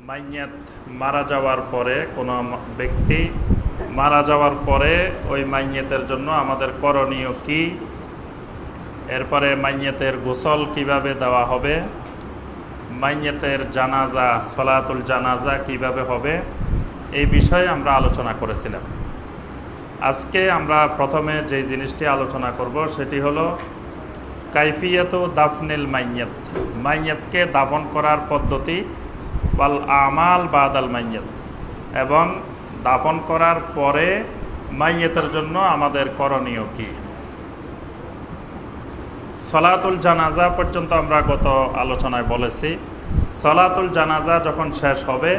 মাইয়াত মারা যাওয়ার পরে কোনো ব্যক্তি মারা যাওয়ার পরে ওই মাইয়াতের জন্য আমাদের করণীয় কি, এরপরে মাইয়াতের গোসল কিভাবে দেওয়া হবে, মাইয়াতের জানাজা সলাতুল জানাজা কিভাবে হবে, এই বিষয়ে আমরা আলোচনা করেছিলাম। আজকে আমরা প্রথমে যে জিনিসটি আলোচনা করব সেটি হলো কাইফিয়াত দাফনিল মাইয়াত, মাইয়াতকে দাফন করার পদ্ধতি, ওয়াল আমাল বাদাল মাইয়াত, এবং দাফন করার পরে মাইয়াতের জন্য আমাদের করণীয় কি। সলাতুল জানাজা পর্যন্ত আমরা গত আলোচনায় বলেছি, সলাতুল জানাজা যখন শেষ হবে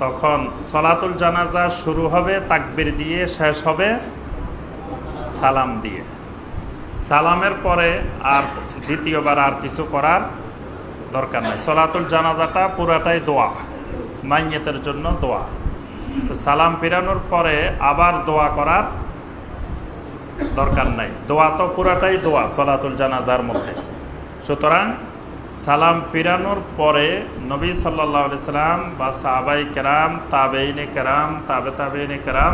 তখন সলাতুল জানাজা শুরু হবে তাকবীর দিয়ে, শেষ হবে সালাম দিয়ে। সালামের পরে আর দ্বিতীয়বার আর কিছু করার দরকার নেই। সলাতুল জানাজাটা পুরাটাই দোয়া, মাইয়াতের জন্য দোয়া। সালাম ফিরানোর পরে আবার দোয়া করার দরকার নাই, দোয়া তো পুরাটাই দোয়া সলাতুল জানাজার মধ্যে। সুতরাং সালাম ফিরানোর পরে নবী সাল্লাল্লাহু আলাইহি সাল্লাম বা সাহাবায়ে কেরাম, তাবেঈনে কেরাম, তাবেঈনে কেরাম,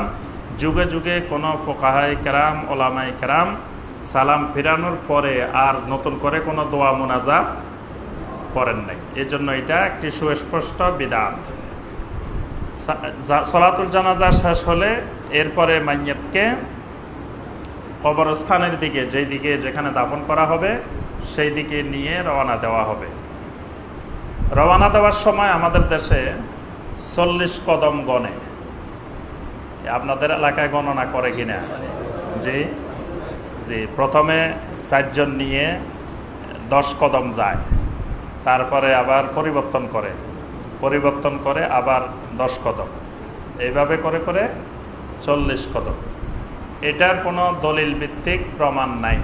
যুগে যুগে কোনো ফুকাহায়ে কেরাম, ওলামায়ে কেরাম সালাম ফিরানোর পরে আর নতুন করে কোনো দোয়া মুনাজাত করেন নাই। এজন্য এটা একটি সুস্পষ্ট বিদআত। সলাতুল জানাজা শেষ হলে এরপরে মাইয়াতকে কবরস্থানের দিকে, যেই দিকে যেখানে দাফন করা হবে সেই দিকে নিয়ে রওনা দেওয়া হবে। রওনা দেওয়ার সময় আমাদের দেশে 40 কদম গণে। আপনাদের এলাকায় গণনা করে কিনা? জি জি, প্রথমে 4 জন নিয়ে 10 কদম যায়, তারপরে আবার পরিবর্তন করে আবার 10 কদম, এইভাবে করে করে 40 কদম। এটার কোনো দলিল ভিত্তিক প্রমাণ নাই,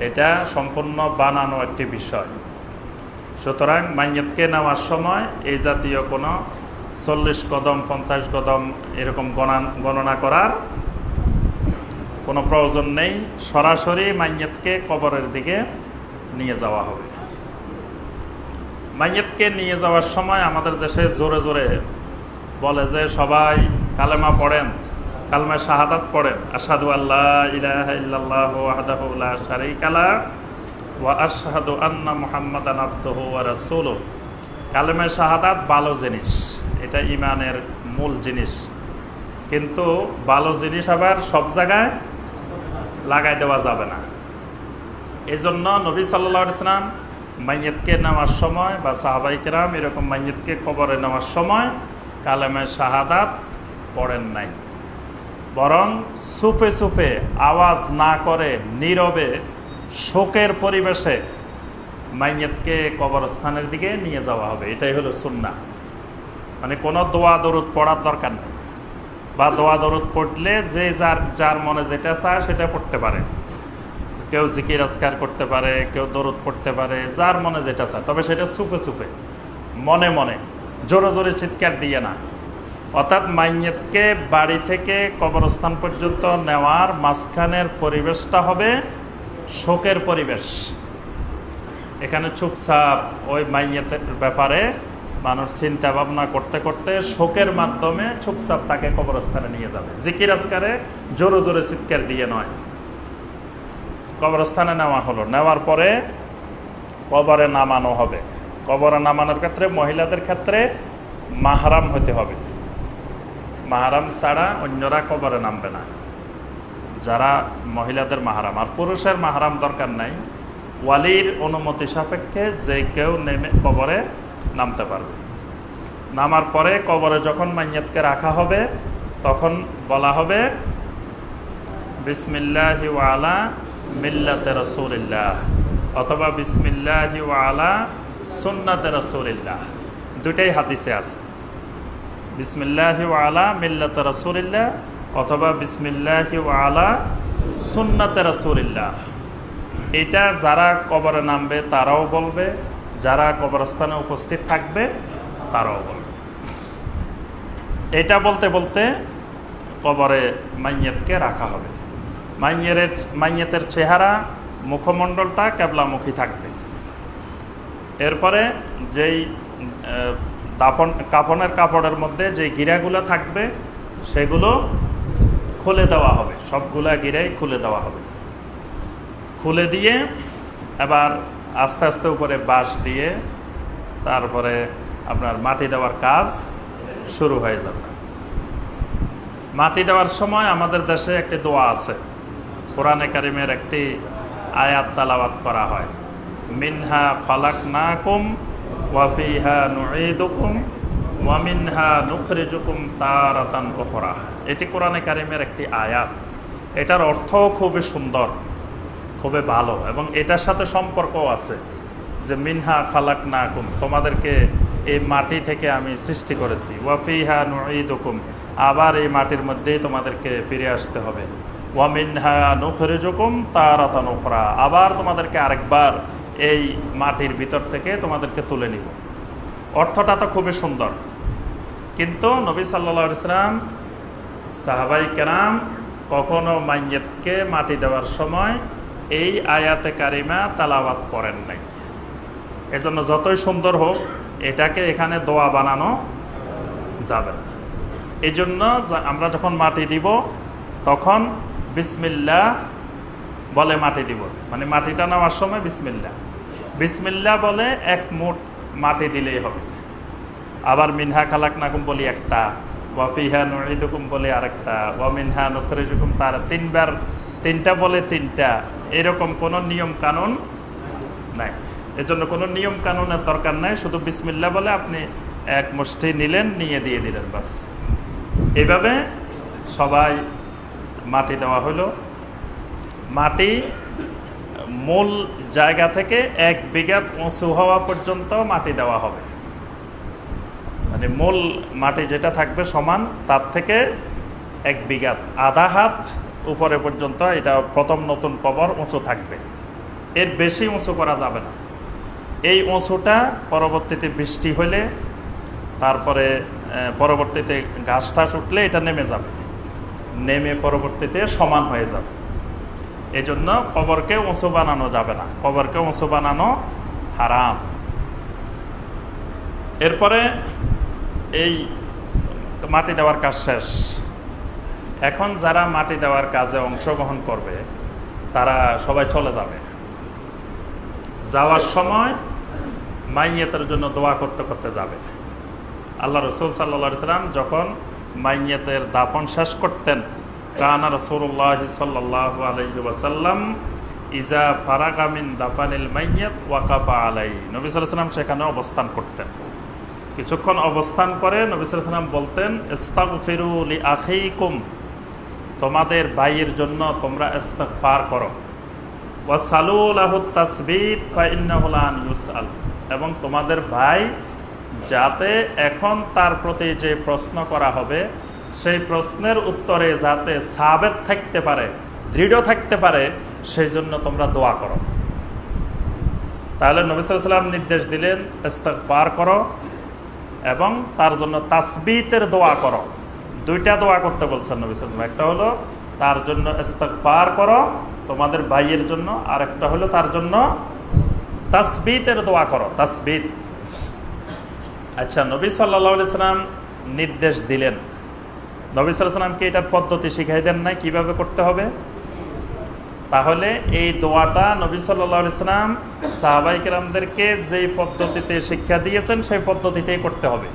এটা সম্পূর্ণ বানানো একটি বিষয়। সুতরাং মাইয়াতকে নেওয়ার সময় এই জাতীয় কোনো 40 কদম 50 কদম এরকম গণনা করার কোনো প্রয়োজন নেই। সরাসরি মাইয়াতকে কবরের দিকে নিয়ে যাওয়া হবে। মাইয়াতকে নিয়ে যাওয়ার সময় আমাদের দেশে জোরে জোরে বলে যে সবাই কালেমা পড়েন, কালেমা শাহাদাত পড়েন, আশহাদু আল্লা ইলাহা ইল্লাল্লাহু ওয়াহদাহু লা শারীকা লাহু ওয়া আশহাদু আন্না মুহাম্মাদান আবদুহু ওয়া রাসূলুহু। কালেমা শাহাদাত ভালো জিনিস, এটা ঈমানের মূল জিনিস, কিন্তু ভালো জিনিস আবার সব জায়গায় লাগাই দেওয়া যাবে না। এজন্য নবী সাল্লাল্লাহু আলাইহি ওয়াসাল্লাম মাইয়াতকে নেওয়ার সময় বা সাহাবায়ে কেরাম এরকম মাইয়াতকে কবরে নেওয়ার সময় কালেমা শাহাদাত পড়েন নাই, বরং চুপে চুপে আওয়াজ না করে নীরবে শোকের পরিবেশে মাইয়াতকে কবরস্থানের দিকে নিয়ে যাওয়া হবে। এটাই হলো সুন্নাহ। মানে কোনো দোয়া দরুদ পড়ার দরকার নেই, বা দোয়া দরুদ পড়লে যে যার মনে যেটা চায় সেটা পড়তে পারে। কেউ জিকির আজকার করতে পারে, কেউ দরুদ পড়তে পারে, যার মনে যেটা চায়, তবে সেটা চুপে চুপে মনে মনে, জোরে জোরে চিৎকার দিয়ে না। অর্থাৎ মাইয়াতকে বাড়ি থেকে কবরস্থান পর্যন্ত নেওয়ার মাঝখানের পরিবেশটা হবে শোকের পরিবেশ। এখানে চুপচাপ ওই মাইয়াতের ব্যাপারে মানুষ চিন্তা ভাবনা করতে করতে শোকের মাধ্যমে চুপচাপ তাকে কবরস্থানে নিয়ে যাবে। জিকির আজকারে জোরে জোরে চিৎকার দিয়ে নয়। কবরস্থানে নেওয়া হলো, নেওয়ার পরে কবরে নামানো হবে। কবরে নামানোর ক্ষেত্রে মহিলাদের ক্ষেত্রে মাহরাম হতে হবে, মাহরাম ছাড়া অন্যরা কবরে নামবে না, যারা মহিলাদের মাহরাম। আর পুরুষের মাহরাম দরকার নাই, ওয়ালির অনুমতি সাপেক্ষে যে কেউ নেমে কবরে নামতে পারবে। নামার পরে কবরে যখন মাইয়াতকে রাখা হবে তখন বলা হবে বিসমিল্লাহি ওয়া আলা মিল্লাতে রাসূলিল্লাহ, অথবা বিসমিল্লাহি ওয়া আলা সুন্নাতে রাসূলিল্লাহ। দুইটাই হাদিসে আছে, বিসমিল্লাহি ওয়া আলা মিল্লাতে রাসূলিল্লাহ অথবা বিসমিল্লাহি ওয়া আলা সুন্নাতে রাসূলিল্লাহ। এটা যারা কবরে নামবে তারাও বলবে, যারা কবরস্থানে উপস্থিত থাকবে তারাও বলবে। এটা বলতে বলতে কবরে মাইয়াতকে রাখা হবে। মাইয়াতের চেহারা, মুখমণ্ডলটা কেবলামুখী থাকবে। এরপরে যেই কাফনের কাপড়ের মধ্যে যে গিরাগুলো থাকবে সেগুলো খুলে দেওয়া হবে, সবগুলা গিরাই খুলে দেওয়া হবে। খুলে দিয়ে এবার আস্তে আস্তে উপরে বাঁশ দিয়ে তারপরে আপনার মাটি দেওয়ার কাজ শুরু হয়ে যাবে। মাটি দেওয়ার সময় আমাদের দেশে একটি দোয়া আছে, কোরআনে কারিমের একটি আয়াত তালাওয়াত করা হয়, মিনহা খালাকনাকুম ওয়া ফিহা নুঈদুকুম ওয়া মিনহা নুখরিজুকুম তারাতান উখরা। এটি কোরআনে কারিমের একটি আয়াত। এটার অর্থও খুবই সুন্দর, খুবই ভালো, এবং এটার সাথে সম্পর্কও আছে যে মিনহা খালাকনাকুম, তোমাদেরকে এই মাটি থেকে আমি সৃষ্টি করেছি, ওয়া ফিহা নুঈদুকুম, আবার এই মাটির মধ্যেই তোমাদেরকে ফিরে আসতে হবে, ওয়া মিনহা নুখরিজুকুম তারাতান উখরা, আবার তোমাদেরকে আরেকবার এই মাটির ভিতর থেকে তোমাদেরকে তুলে নিব। অর্থটা তো খুবই সুন্দর, কিন্তু নবী সাল্লাল্লাহু আলাইহি সাল্লাম, সাহাবাই কেরাম কখনো মাইয়্যিতকে মাটি দেওয়ার সময় এই আয়াতে কারিমা তালাওয়াত করেন নাই। এজন্য যতই সুন্দর হোক এটাকে এখানে দোয়া বানানো যাবে না। এই জন্য আমরা যখন মাটি দিব তখন বিসমিল্লাহ বলে মাটি দিব, মানে মাটিটা নেওয়ার সময় বিসমিল্লাহ বিসমিল্লাহ বলে এক মুঠ মাটি দিলেই হবে। আবার মিনহা খালাকনাকুম বলি একটা, ওয়া ফিহা নুঈদুকুম বলে আরেকটা, ওয়া মিনহা নুখরিজুকুম তার তিনবার, তিনটা বলে তিনটা, এরকম কোনো নিয়ম কানুন নাই। এজন্য কোনো নিয়ম কানুনের দরকার নাই, শুধু বিসমিল্লাহ বলে আপনি এক মুষ্টি নিলেন, নিয়ে দিয়ে দিলেন, বাস। এইভাবে সবাই মাটি দেওয়া হলো। মাটি মূল জায়গা থেকে 1 বিঘা উঁচু হওয়া পর্যন্ত মাটি দেওয়া হবে, মানে মূল মাটি যেটা থাকবে সমান তার থেকে 1 বিঘা আধা হাত উপরে পর্যন্ত এটা প্রথম নতুন কবর উঁচু থাকবে, এর বেশি উঁচু করা যাবে না। এই উঁচুটা পরবর্তীতে বৃষ্টি হলে, তারপরে পরবর্তীতে ঘাস টাস উঠলে এটা নেমে যাবে, নেমে পরবর্তীতে সমান হয়ে যাবে। এই জন্য কবরকে উঁচু বানানো যাবে না, কবরকে উঁচু বানানো হারাম। এরপরে এই মাটি দেওয়ার কাজ শেষ। এখন যারা মাটি দেওয়ার কাজে অংশগ্রহণ করবে তারা সবাই চলে যাবে। যাওয়ার সময় মাইয়্যিতের জন্য দোয়া করতে করতে যাবে। আল্লাহ রাসূল সাল্লাল্লাহু আলাইহি সাল্লাম যখন মাইয়্যিতের দাফন শেষ করতেন, কানা রাসূলুল্লাহ সাল্লাল্লাহু আলাইহি ওয়াসাল্লাম ইজা ফারাগা মিন দাফানিল মাইয়্যিত ওয়াকাফা আলাইহি, নবী সাল্লাল্লাহু আলাইহি সাল্লাম সেখানে অবস্থান করতেন। কিছুক্ষণ অবস্থান করে নবী সাল্লাল্লাহু আলাইহি সাল্লাম বলতেন, ইস্তাগফিরু লিআখিকুম, তোমাদের ভাইয়ের জন্য তোমরা ইস্তিগফার করো, ওয়াসালু লাহু তাসবিত ফাইন্নাহু লান ইউসআল, এবং তোমাদের ভাই যাতে এখন তার প্রতি যে প্রশ্ন করা হবে সেই প্রশ্নের উত্তরে যাতে সাবেত থাকতে পারে, দৃঢ় থাকতে পারে, সেই জন্য তোমরা দোয়া করো। তাহলে নবী সাল্লাল্লাহু আলাইহি সাল্লাম নির্দেশ দিলেন ইস্তিগফার করো এবং তার জন্য তাসবিতের দোয়া করো। 2টা দোয়া করতে বলছেন নবী সাল্লাল্লাহু আলাইহি সাল্লাম, একটা হলো তার জন্য ইস্তিগফার করো তোমাদের ভাইয়ের জন্য, আর একটা হলো তার জন্য তাসবিতের দোয়া করো, তাসবিত। আচ্ছা, নবী সাল্লাল্লাহু আলাইহি সাল্লাম নির্দেশ দিলেন, নবী সাল্লাল্লাহু আলাইহি সাল্লামকে এটার পদ্ধতি শিখাই দেন নাই কিভাবে করতে হবে? তাহলে এই দোয়াটা নবী সাল্লাল্লাহু আলাইহি সাল্লাম সাহাবায়ে কেরামদেরকে যেই পদ্ধতিতে শিক্ষা দিয়েছেন সেই পদ্ধতিতেই করতে হবে।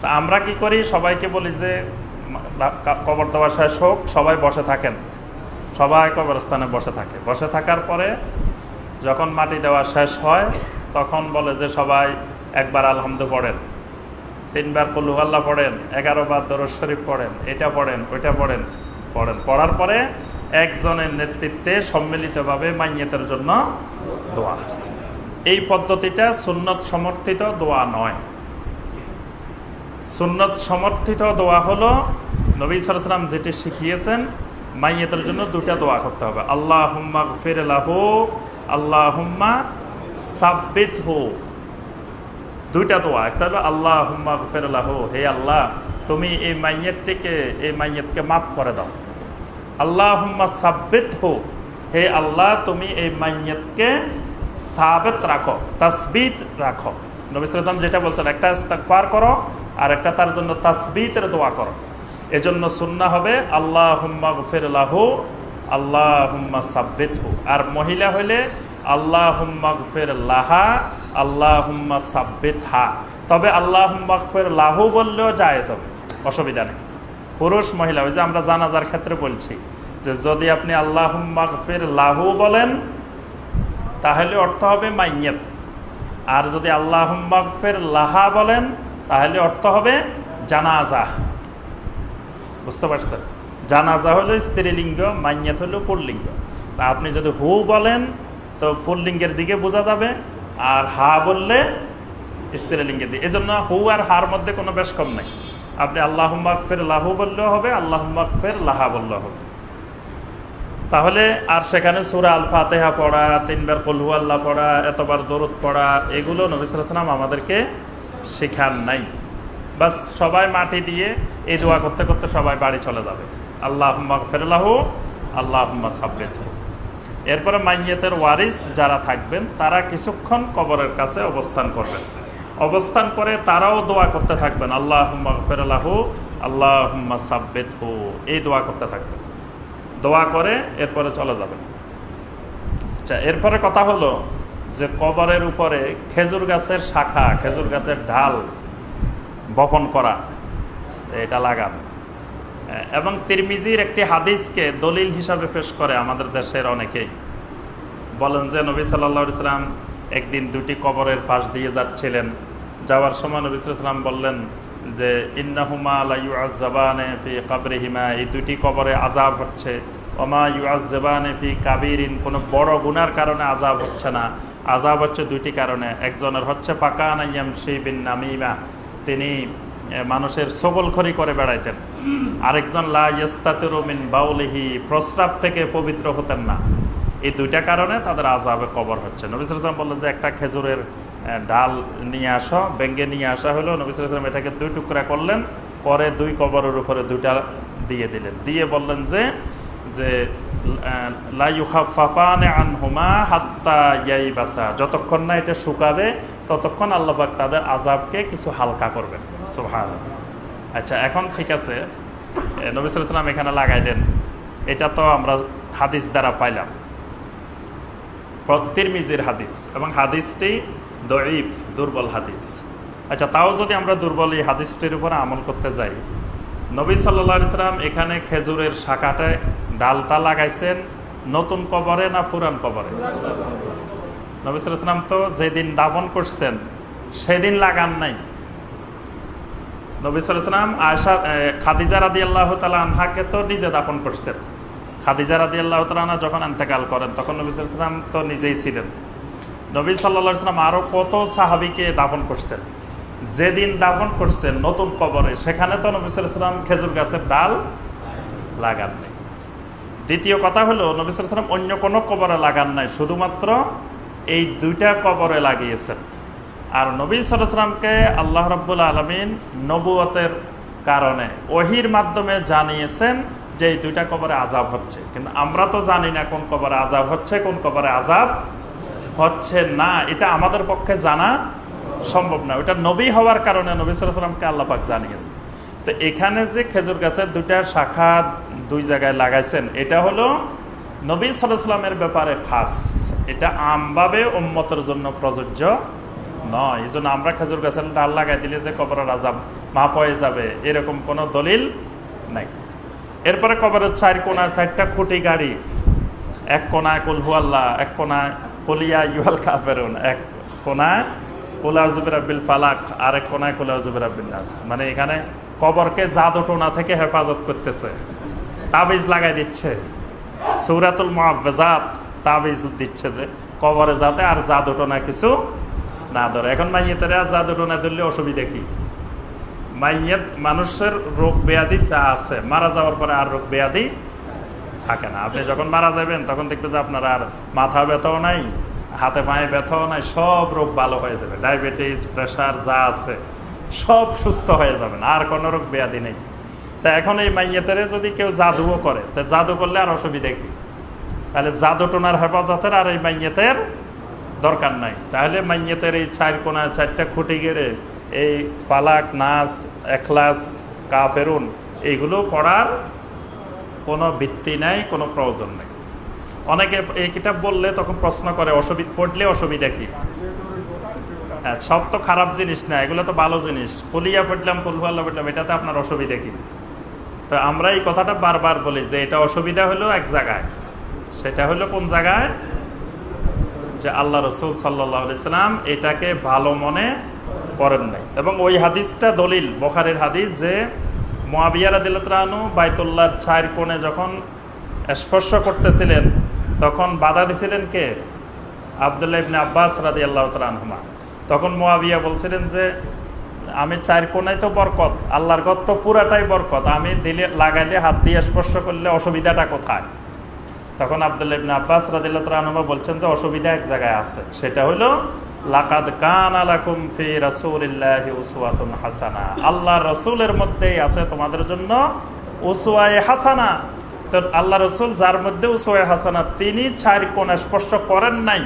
তা আমরা কি করি, সবাইকে বলি যে কবর দেওয়া শেষ হোক, সবাই বসে থাকেন, সবাই কবরস্থানে বসে থাকে। বসে থাকার পরে যখন মাটি দেওয়া শেষ হয় তখন বলে যে সবাই একবার আলহামদু পড়েন, 3 বার কুল হুয়াল্লাহ পড়েন, 11 বার দরুদ শরীফ পড়েন, এটা পড়েন, ওইটা পড়েন। পড়ার পরে একজনের নেতৃত্বে সম্মিলিতভাবে মাইয়্যিতের জন্য দোয়া। এই পদ্ধতিটা সুন্নত সমর্থিত দোয়া নয়। সুন্নত সমর্থিত দোয়া হলো নবী সাল্লাল্লাহু আলাইহি সাল্লাম যেটি শিখিয়েছেন, মাইয়্যিতের জন্য 2টা দোয়া করতে হবে, আল্লাহুম্মা গফির লাহু, আল্লাহুম্মা সাব্বিতহু। 2টা দোয়া, একটা হলো আল্লাহুম্মা গফির লাহু, হে আল্লাহ তুমি এই মাইয়্যিতকে মাফ করে দাও। আল্লাহুম্মা সাব্বিতহু, হে আল্লাহ তুমি এই মাইয়্যিতকে সাবিত রাখো, তাসবিত রাখো। নবী সাল্লাল্লাহু আলাইহি ওয়াসাল্লাম যেটা বলছেন, একটা ইস্তিগফার করো আর একটা তার জন্য তাসবিতের দোয়া করো। এজন্য সুন্নাহ হবে আল্লাহুম্মা গফির লাহু আল্লাহুম্মা সাব্বিতহু। আর মহিলা হইলে আল্লাহুম্মা গফির লাহা আল্লাহুম্মা সাব্বিতহা। তবে আল্লাহুম্মা গফির লাহু বললেও জায়েজ হবে, অসুবিধা নেই। পুরুষ মহিলা, ওই যে আমরা জানাজার ক্ষেত্রে বলছি যে যদি আপনি আল্লাহুম্মা গফির লাহু বলেন তাহলে অর্থ হবে মাইয়াত, আর যদি আল্লাহুম্মা গফির লাহা বলেন তাহলে অর্থ হবে জানাজা। বুঝতে পারছেন? জানাজা হলো স্ত্রীলিঙ্গ, মাইয়াত হলো পুল্লিঙ্গ। তা আপনি যদি হু বলেন তো পুল্লিঙ্গের দিকে বোঝা যাবে, আর হা বললে স্ত্রীলিঙ্গের দিকে। এজন্য হু আর হার মধ্যে কোনো বেশ কম নাই। আপনি আল্লাহুম্মা গফির লাহু বললেও হবে, আল্লাহুম্মা গফির লাহা বললেও হবে। তাহলে আর সেখানে সূরা আল ফাতিহা পড়া, 3 বার কুল হুয়াল্লাহ পড়া, এতবার দরুদ পড়া, এগুলো নবী সাল্লাল্লাহু আলাইহি ওয়াসাল্লাম আমাদেরকে শেখান নাই। বাস সবাই মাটি দিয়ে এই দোয়া করতে করতে সবাই বাড়ি চলে যাবে, আল্লাহুম্মা গফির লাহু আল্লাহুম্মা সাব্বিতহু। এরপরে মাইয়াতের ওয়ারিস যারা থাকবেন তারা কিছুক্ষণ কবরের কাছে অবস্থান করবেন। অবস্থান করে তারাও দোয়া করতে থাকবেন, আল্লাহুম্মা গফির লাহু আল্লাহুম্মা সাব্বিতহু, এই দোয়া করতে থাকবেন। দোয়া করে এরপরে চলে যাবেন। আচ্ছা, এরপরে কথা হলো যে কবরের উপরে খেজুর গাছের শাখা, খেজুর গাছের ঢাল বপন করা, এটা লাগান। এবং তিরমিজির একটি হাদিসকে দলিল হিসাবে পেশ করে আমাদের দেশের অনেকেই। বলেন যে নবী সাল্লাল্লাহু আলাইহি ওয়াসাল্লাম একদিন 2টি কবরের পাশ দিয়ে যাচ্ছিলেন। যাওয়ার সময় নবী সাল্লাল্লাহু আলাইহি ওয়াসাল্লাম বললেন যে ইন্নাহুমা লা ইউআযাবানে ফি কবরিহিমা, এই 2টি কবরে আযাব হচ্ছে। ওমা ইউআযাবানে ফি কাবীরিন, কোনো বড় গুনার কারণে আযাব হচ্ছে না, আযাব হচ্ছে 2টি কারণে। একজনের হচ্ছে পাকানা ইয়ামশি বিন নামিমা, তিনি মানুষের ছগলখড়ি করে বেড়াইতেন। আরেকজন লা ইস্তাতিরু মিন বাউলিহি, প্রস্রাব থেকে পবিত্র হতেন না। এই 2টা কারণে তাদের আযাবে কবর হচ্ছে। নবী সাল্লাল্লাহু আলাইহি ওয়াসাল্লাম বললেন যে একটা খেজুরের ডাল নিয়ে আসো, ভেঙে নিয়ে আসা হলো। নবী সাল্লাল্লাহু আলাইহি ওয়াসাল্লাম এটাকে 2 টুকরা করলেন, করে 2 কবরের উপরে 2টা দিয়ে দিলেন। দিয়ে বললেন যে লা ইউখাফফানে আনহুমা হাত্তা ইয়াইবাসা, যতক্ষণ না এটা শুকাবে ততক্ষণ আল্লাহ পাক তাদের আযাবকে কিছু হালকা করবেন। সুবহানাল্লাহ। আচ্ছা, এখন ঠিক আছে, নবী সাল্লাল্লাহু আলাইহি ওয়াসাল্লাম এখানে লাগাই দেন, এটা তো আমরা হাদিস দ্বারা পাইলাম, তিরমিজির হাদিস, এবং হাদিসটি দঈফ, দুর্বল হাদিস। আচ্ছা, তাও যদি আমরা দুর্বল এই হাদিসটির উপরে আমল করতে যাই, নবী সাল্লাল্লাহু আলাইহি ওয়াসাল্লাম এখানে খেজুরের শাখাটায় ডালটা লাগাইছেন নতুন কবরে না পুরান কবরে? নবী সাল্লাল্লাহু আলাইহি ওয়াসাল্লাম তো যেদিন দাফন করছেন সেদিন লাগান নাই। নবী সাল্লাল্লাহু আলাইহি ওয়াসাল্লাম আয়েশা খাদিজা রাদিয়াল্লাহু তাআলা আনহাকে তো নিজে দাফন করছেন। খাদিজা রাদিয়াল্লাহু তাআলা আনহা যখন ইন্তেকাল করেন তখন নবী সাল্লাল্লাহু আলাইহি ওয়াসাল্লাম তো নিজেই ছিলেন। নবী সাল্লাল্লাহু আলাইহি ওয়াসাল্লাম আরো কত সাহাবীকে দাফন করছেন। যেদিন দাফন করছেন নতুন কবরে, সেখানে তো নবী সাল্লাল্লাহু আলাইহি ওয়াসাল্লাম খেজুর গাছের ডাল লাগান নাই। দ্বিতীয় কথা হলো, নবী সাল্লাল্লাহু আলাইহি ওয়াসাল্লাম অন্য কোনো কবরে লাগান নাই, শুধুমাত্র এই 2টা কবরে লাগিয়েছেন। আর নবী সাল্লাল্লাহু আলাইহি ওয়াসাল্লামকে আল্লাহ রাব্বুল আলামিন নবুয়তের কারণে ওহীর মাধ্যমে জানিয়েছেন যে এই 2টা কবরে আযাব হচ্ছে, কিন্তু আমরা তো জানি না কোন কবরে আযাব হচ্ছে, কোন কবরে আযাব হচ্ছে না। এটা আমাদের পক্ষে জানা সম্ভব না। ওটা নবী হওয়ার কারণে নবী সাল্লাল্লাহু আলাইহি ওয়াসাল্লামকে আল্লাহ পাক জানিয়েছেন। তো এখানে যে খেজুর গাছের 2টা শাখা 2 জায়গায় লাগাইছেন, এটা হলো নবী সাল্লাল্লাহু আলাইহি ওয়াসাল্লামের ব্যাপারে খাস, এটা আমভাবে উম্মতের জন্য প্রযোজ্য নয়। এই জন্য আমরা খেজুর গাছের ডাল লাগাই দিলে যে কবরের আযাব মাফ হয়ে যাবে এরকম কোনো দলিল নাই। এরপরে কবরের 4 কোণায় 4টা খুঁটি গাড়ি, এক কোণায় কুল হুয়াল্লাহ, এক কোণায় কুল ইয়া আইয়ুহাল কাফিরুন, এক কোণায় কুল আউযু বিরাব্বিল ফালাক, আর এক কোণায় কুল আউযু বিরাব্বিন নাস। মানে এখানে কবরকে জাদু টোনা থেকে হেফাজত করতেছে, তাবিজ লাগাই দিচ্ছে। সূরাতুল মুআওযাত তাবিজ দিচ্ছে যে কবরে যাতে আর জাদু টোনা কিছু না ধরে। এখন মাইয়াতের আর জাদু টোনা ধরলে অসুবিধা কি? মাইয়াত মানুষের রোগ ব্যাধি যা আছে, মারা যাওয়ার পরে আর রোগ ব্যাধি থাকে না। আপনি যখন মারা যাবেন তখন দেখবেন যে আপনার আর মাথা ব্যথাও নাই, হাতে পায়ে ব্যথাও নাই, সব রোগ ভালো হয়ে যাবে। ডায়াবেটিস, প্রেশার যা আছে সব সুস্থ হয়ে যাবেন, আর কোনো রোগ ব্যাধি নেই। তা এখন এই মাইয়াতের যদি কেউ জাদুও করে, তা জাদু করলে আর অসুবিধা কি? তাহলে জাদু টোনার হেফাজতের আর এই মাইয়াতের দরকার নাই। তাহলে মাইয়াতের এই 4 কোণায় 4টা খুঁটি গেড়ে এই ফালাক, নাস, এখলাস, কাফেরুন এইগুলো পড়ার কোনো ভিত্তি নাই, কোনো প্রয়োজন নেই। অনেকে এই কিতাব বললে তখন প্রশ্ন করে পড়লে অসুবিধা কি? হ্যাঁ, সব তো খারাপ জিনিস না, এগুলো তো ভালো জিনিস। কুলিয়া পড়লাম, কুলহুয়াল্লাহ পড়লাম, এটাতে আপনার অসুবিধা কি? তো আমরা এই কথাটা বারবার বলি যে এটা অসুবিধা হলো এক জায়গায়। সেটা হলো কোন জায়গায়? যে আল্লাহ রসুল সাল্লাল্লাহু আলাইহি সাল্লাম এটাকে ভালো মনে করেন নাই। এবং ওই হাদিসটা দলিল, বুখারীর হাদিস, যে মুআবিয়া রাদিয়াল্লাহু তাআলা আনহু বাইতুল্লাহর 4 কোণে যখন স্পর্শ করতেছিলেন তখন বাধা দিছিলেন কে? আব্দুল্লাহ ইবনে আব্বাস রাদিয়াল্লাহু তাআলা আনহুমা। তখন মুআবিয়া বলছিলেন যে আমি 4 কোণায় তো বরকত, আল্লাহর ঘর তো পুরাটাই বরকত, আমি দিলে লাগাইলে হাত দিয়ে স্পর্শ করলে অসুবিধাটা কোথায়? তখন আব্দুল্লাহ ইবনে আব্বাস রাদিয়াল্লাহু তাআলা আনহু বলছেন যে অসুবিধা এক জায়গায় আছে, সেটা হলো লাকাদ কানা লাকুম ফি রাসূলিল্লাহি উসওয়াতুন হাসানা, আল্লাহর রাসূলের মধ্যেই আছে তোমাদের জন্য উসওয়ায়ে হাসানা। তো আল্লাহ রাসূল যার মধ্যে উসওয়ায়ে হাসানা, তিনি 4 কোণ স্পর্শ করেন নাই।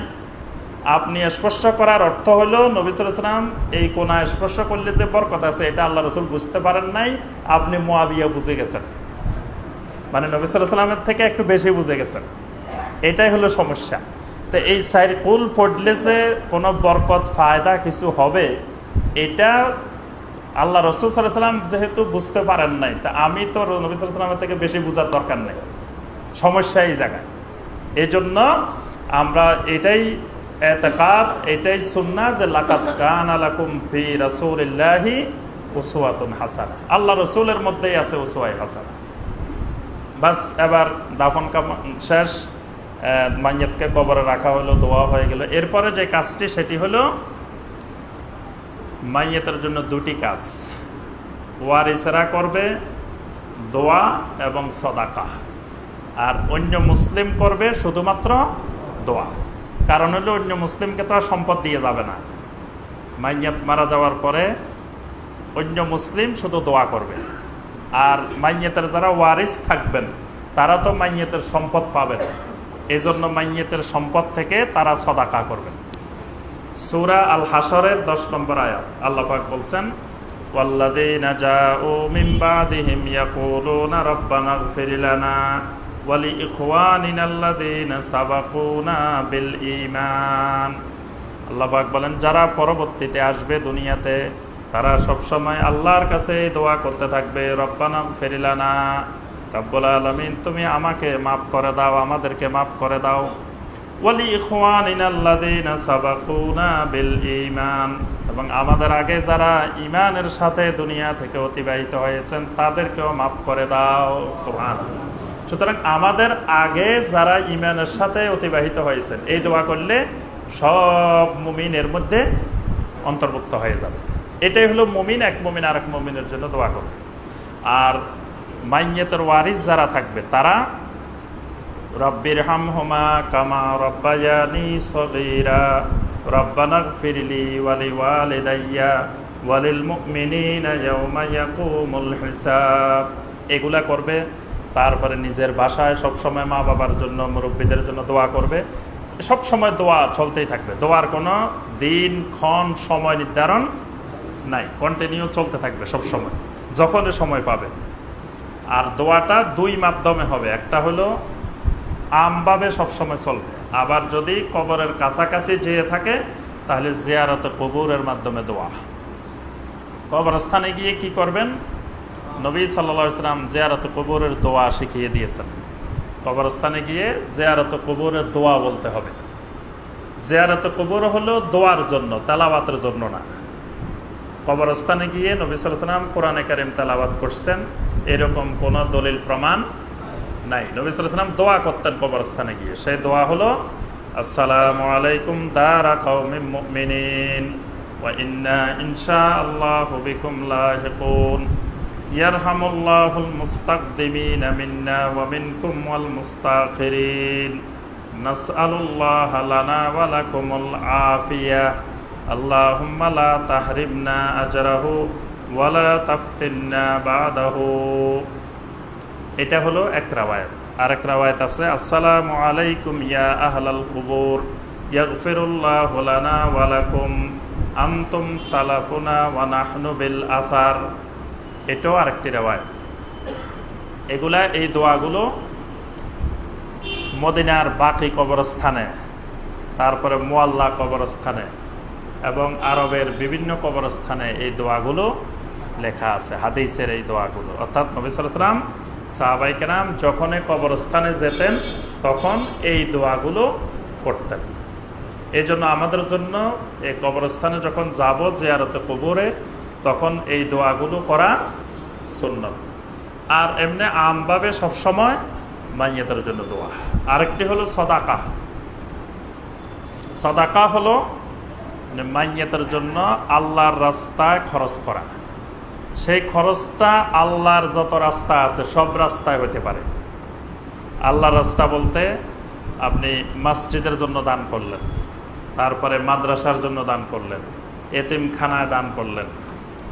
আপনি স্পর্শ করার অর্থ হলো নবী সাল্লাল্লাহু আলাইহি ওয়াসাল্লাম এই কোণা স্পর্শ করলে যে বরকত আছে এটা আল্লাহ রাসূল বুঝতে পারেন নাই, আপনি মুআবিয়া বুঝে গেছেন, মানে নবী সাল্লাল্লাহু আলাইহি ওয়াসাল্লামের থেকে একটু বেশি বুঝে গেছেন। এটাই হলো সমস্যা। তো এই 4 কুল পড়লে যে কোনো বরকত ফায়দা কিছু হবে, এটা আল্লাহ রাসূল সাল্লাল্লাহু আলাইহি ওয়াসাল্লাম যেহেতু বুঝতে পারেন নাই, তা আমি তো নবী সাল্লাল্লাহু আলাইহি ওয়াসাল্লামের থেকে বেশি বোঝার দরকার নেই। সমস্যা এই জায়গায়। এই জন্য আমরা এটাই এতেকাদ, এটাই সুন্নাহ যে লাকাদ কানা লাকুম ফি রাসূলিল্লাহি উসওয়াতুন হাসানা, আল্লাহ রাসূলের মধ্যেই আছে উসওয়ায়ে হাসানা। বাস, এবার দাফন শেষ, মাইয়াতকে কবরে রাখা হলো, দোয়া হয়ে গেল। এরপরে যে কাজটি সেটি হলো মাইয়াতের জন্য 2টি কাজ ওয়ারিসেরা করবে, দোয়া এবং সদাকা। আর অন্য মুসলিম করবে শুধুমাত্র দোয়া। কারণ হলো অন্য মুসলিমকে তো আর সম্পদ দিয়ে যাবে না। মাইয়াত মারা যাওয়ার পরে অন্য মুসলিম শুধু দোয়া করবে, আর মাইয়াতের যারা ওয়ারিস থাকবেন তারা তো মাইয়াতের সম্পদ পাবেন, এই জন্য মাইয়াতের সম্পদ থেকে তারা সদাকা করবেন। সূরা আল হাশরের 10 নম্বর আয়াত আল্লাহ পাক বলছেন, ওয়াল্লাযীনা জাউ মিন বাদিহিম ইয়াকুলুনা রাব্বানা ইগফির লানা ওয়া লিইখওয়ানিনাল্লাযীনা সাবাকুনা বিল ঈমান। আল্লাহ পাক বলেন, যারা পরবর্তীতে আসবে দুনিয়াতে তারা সবসময় আল্লাহর কাছে দোয়া করতে থাকবে, রব্বানা ইগফির লানা, রব্বুল আলামিন তুমি আমাকে মাফ করে দাও, আমাদেরকে মাফ করে দাও। ওয়া লিইখওয়ানিনাল্লাযীনা সাবাকুনা বিল ঈমান, এবং আমাদের আগে যারা ঈমানের সাথে দুনিয়া থেকে অতিবাহিত হয়েছেন তাদেরকেও মাফ করে দাও। সুবহানাল্লাহ। সুতরাং আমাদের আগে যারা ঈমানের সাথে অতিবাহিত হয়েছেন এই দোয়া করলে সব মুমিনের মধ্যে অন্তর্ভুক্ত হয়ে যাবে। এটাই হলো মুমিন, এক মুমিন আরেক মুমিনের জন্য দোয়া করবে। আর মাইয়াতের ওয়ারিস যারা থাকবে তারা রব্বিরহামহুমা কামা রব্বায়ানি সগীরা রব্বানা ইগফিরলি ওয়া লিওয়ালিদাইয়া ওয়া লিল মুমিনিনা ইয়াওমা ইয়াকুমুল হিসাব, এগুলা করবে। তারপরে নিজের বাসায় সবসময় মা বাবার জন্য, মুরব্বীদের জন্য দোয়া করবে। সব সময় দোয়া চলতেই থাকবে, দোয়ার কোনো দিন ক্ষণ সময় নির্ধারণ নাই, কন্টিনিউ চলতে থাকবে সব সময়, যখন সময় পাবে। আর দোয়াটা 2 মাধ্যমে হবে, একটা হলো আমভাবে সবসময় চলবে, আবার যদি কবরের কাছাকাছি যেয়ে থাকে তাহলে জিয়ারতে কবরের মাধ্যমে দোয়া। কবরস্থানে গিয়ে কি করবেন? নবী সাল্লাল্লাহু আলাইহি ওয়াসাল্লাম জিয়ারতে কবরের দোয়া শিখিয়ে দিয়েছেন। কবরস্থানে গিয়ে জিয়ারতে কবরের দোয়া বলতে হবে। জিয়ারতে কবর হলো দোয়ার জন্য, তেলাওয়াতের জন্য না। কবরস্থানে গিয়ে নবী সাল্লাল্লাহু আলাইহি ওয়াসাল্লাম কোরআনে কারীম তেলাওয়াত করছেন এরকম কোন দলিল প্রমাণ নাই। নবী সাল্লাল্লাহু আলাইহি ওয়াসাল্লাম দোয়া করতেন কবরস্থানে গিয়ে, সেই দোয়া হলো আসসালামু আলাইকুম দারা কওমিন মুমিনিন ওয়া ইন্না ইনশাআল্লাহু বিকুম লাহিকুন ইয়ারহামুল্লাহুল মুস্তাকদিমিনা মিন্না ওয়া মিনকুম ওয়াল মুস্তাখিরিন নাসআলুল্লাহ লানা ওয়া লাকুমুল আফিয়া আল্লাহুম্মা লা তাহরিমনা আজরাহু ওয়া লা তাফতিননা বাদাহু। এটা হলো এক রাওয়ায়াত। আরেক রাওয়ায়াত আছে আসসালামু আলাইকুম ইয়া আহলাল কুবুর ইয়াগফিরুল্লাহু লানা ওয়া লাকুম আনতুম সালাফুনা ওয়া নাহনু বিল আসার। এটাও আরেকটি রিওয়ায়াত। এগুলা, এই দোয়াগুলো মদিনার বাকি কবরস্থানে, তারপরে মুআল্লা কবরস্থানে এবং আরবের বিভিন্ন কবরস্থানে এই দোয়াগুলো লেখা আছে, হাদিসের এই দোয়াগুলো। অর্থাৎ নবী সাল্লাল্লাহু আলাইহি ওয়াসাল্লাম সাহাবায়ে কেরাম যখনই কবরস্থানে যেতেন তখন এই দোয়াগুলো পড়তেন। এই জন্য আমাদের জন্য এই কবরস্থানে যখন যাব জিয়ারতে কবরে, তখন এই দোয়াগুলো করা সুন্নাত। আর এমনি আমভাবে সবসময় মাইয়াতের জন্য দোয়া। আরেকটি হলো সদাকা। সদাকা হলো মাইয়াতের জন্য আল্লাহর রাস্তায় খরচ করা। সেই খরচটা আল্লাহর যত রাস্তা আছে সব রাস্তায় হতে পারে। আল্লাহর রাস্তা বলতে আপনি মসজিদের জন্য দান করলেন, তারপরে মাদ্রাসার জন্য দান করলেন, এতিমখানায় দান করলেন,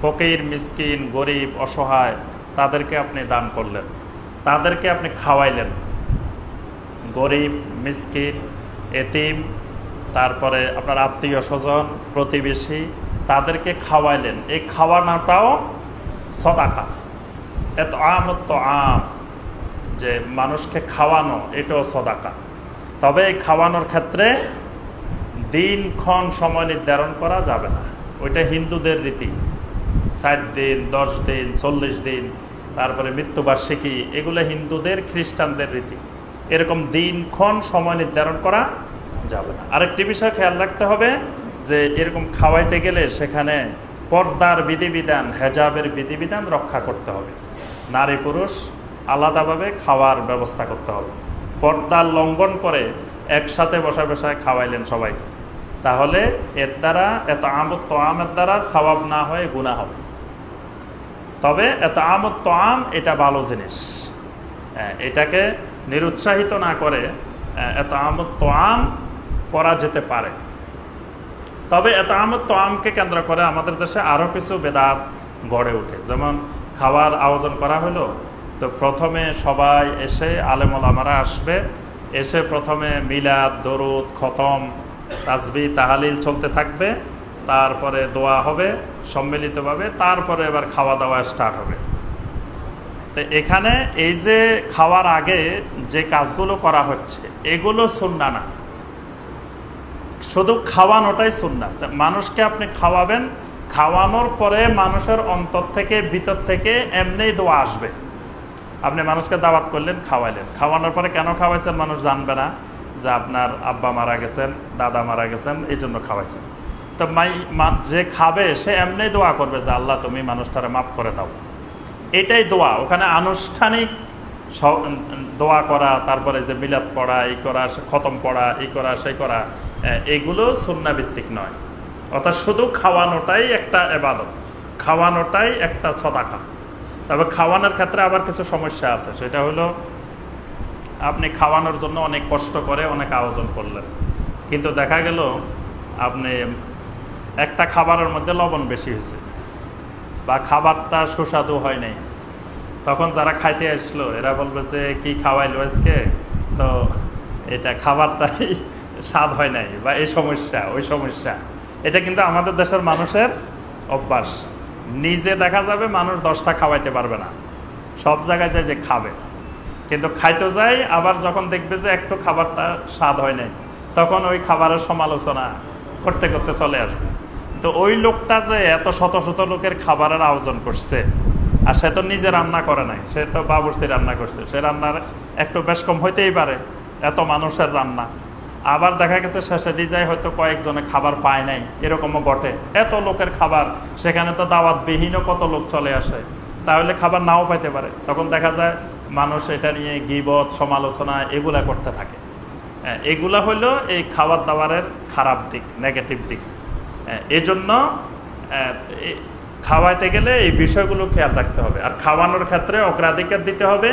ফকির মিসকিন গরিব অসহায় তাদেরকে আপনি দান করলেন, তাদেরকে আপনি খাওয়াইলেন। গরিব মিসকিন এতিম, তারপরে আপনার আত্মীয় স্বজন প্রতিবেশী, তাদেরকে খাওয়াইলেন। এই খাওয়ানোটাও সদাকা। এত আম, যে মানুষকে খাওয়ানো, এটাও সদাকা। তবে এই খাওয়ানোর ক্ষেত্রে দিনক্ষণ সময় নির্ধারণ করা যাবে না। ওইটা হিন্দুদের রীতি। 60 দিন, 10 দিন, 40 দিন, তারপরে মৃত্যুবার্ষিকী, এগুলো হিন্দুদের খ্রিস্টানদের রীতি। এরকম দিনক্ষণ সময় নির্ধারণ করা যাবে না। আরেকটি বিষয় খেয়াল রাখতে হবে যে এরকম খাওয়াইতে গেলে সেখানে পর্দার বিধিবিধান, হেজাবের বিধিবিধান রক্ষা করতে হবে। নারী পুরুষ আলাদাভাবে খাওয়ার ব্যবস্থা করতে হবে। পর্দার লঙ্ঘন করে একসাথে বসায় খাওয়াইলেন সবাইকে, তাহলে এর দ্বারা আমের দ্বারা সওয়াব না হয়ে গুনাহ হবে। তবে আম এটা ভালো জিনিস, এটাকে নিরুৎসাহিত না করে আম করা যেতে পারে। তবে আমকে কেন্দ্র করে আমাদের দেশে আরও কিছু বেদাত গড়ে ওঠে। যেমন খাওয়ার আয়োজন করা হলো, তো প্রথমে সবাই এসে, আলেম ওলামারা আসবে, এসে প্রথমে মিলাদ, দরুদ, খতম, তাসবিহ, তাহালিল চলতে থাকবে, তারপরে দোয়া হবে সম্মিলিতভাবে, তারপরে এবার খাওয়া দাওয়া স্টার্ট হবে। তো এখানে এই যে খাওয়ার আগে যে কাজগুলো করা হচ্ছে এগুলো সুন্নাহ না, শুধু খাওয়ানোটাই সুন্নাহ। মানুষকে আপনি খাওয়াবেন, খাওয়ানোর পরে মানুষের অন্তর থেকে ভিতর থেকে এমনিই দোয়া আসবে। আপনি মানুষকে দাওয়াত করলেন, খাওয়াইলেন, খাওয়ানোর পরে কেন খাওয়াইছেন মানুষ জানবে না যে আপনার আব্বা মারা গেছেন, দাদা মারা গেছেন, এই জন্য খাওয়াইছেন। তো যে খাবে সে এমনিই দোয়া করবে যে আল্লাহ তুমি মানুষটারে মাফ করে দাও। এটাই দোয়া। ওখানে আনুষ্ঠানিক দোয়া করা, তারপরে যে মিলাদ পড়া, এই করা, খতম পড়া, এই করা, সেই করা, এগুলো সুন্নাহ ভিত্তিক নয়। অর্থাৎ শুধু খাওয়ানোটাই একটা ইবাদত, খাওয়ানোটাই একটা সদাকা। তবে খাওয়ানোর ক্ষেত্রে আবার কিছু সমস্যা আছে। সেটা হলো আপনি খাওয়ানোর জন্য অনেক কষ্ট করে অনেক আয়োজন করলেন, কিন্তু দেখা গেল আপনি একটা খাবারের মধ্যে লবণ বেশি হয়েছে বা খাবারটা সুস্বাদু হয় নাই। তখন যারা খাইতে আসলো এরা বলবে যে কি খাওয়াইলো আজকে, তো এটা খাবারটাই স্বাদ হয় নাই, বা এই সমস্যা ওই সমস্যা। এটা কিন্তু আমাদের দেশের মানুষের অভ্যাস। নিজে দেখা যাবে মানুষ 10টা খাওয়াইতে পারবে না, সব জায়গায় যায় যে খাবে, কিন্তু খাইতে যায়, আবার যখন দেখবে যে একটু খাবারটা স্বাদ হয় নাই তখন ওই খাবারের সমালোচনা করতে করতে চলে আসবে। তো ওই লোকটা যে এত শত শত লোকের খাবারের আয়োজন করছে, আর সে তো নিজে রান্না করে নাই, সে তো বাবুর্চি রান্না করছে, সে রান্নার একটু বেশ কম হইতেই পারে, এত মানুষের রান্না। আবার দেখা গেছে শেষে দিয়ে যায় হয়তো কয়েকজনে খাবার পায় নাই, এরকমও ঘটে। এত লোকের খাবার, সেখানে তো দাওয়াতবিহীনও কত লোক চলে আসে, তাহলে খাবার নাও পাইতে পারে। তখন দেখা যায় মানুষ এটা নিয়ে গীবত, সমালোচনা এগুলা করতে থাকে। এগুলা হলো এই খাবার দাবারের খারাপ দিক, নেগেটিভ দিক। এজন্য খাওয়াইতে গেলে এই বিষয়গুলো খেয়াল রাখতে হবে। আর খাওয়ানোর ক্ষেত্রে অগ্রাধিকার দিতে হবে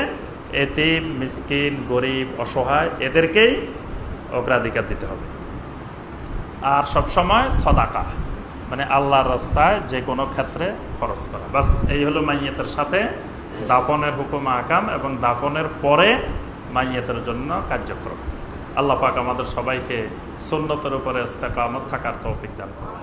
এতিম, মিসকিন, গরিব, অসহায়, এদেরকেই অগ্রাধিকার দিতে হবে। আর সবসময় সদাকা, মানে আল্লাহর রাস্তায় যে কোনো ক্ষেত্রে খরচ করা। বাস এই হলো মাইয়াতের সাথে দাফনের হুকুম আহকাম এবং দাফনের পরে মাইয়াতের জন্য কার্যক্রম। আল্লাহ পাক আমাদের সবাইকে সুন্নতের উপরে ইস্তেকামত থাকার তৌফিক দান করুন।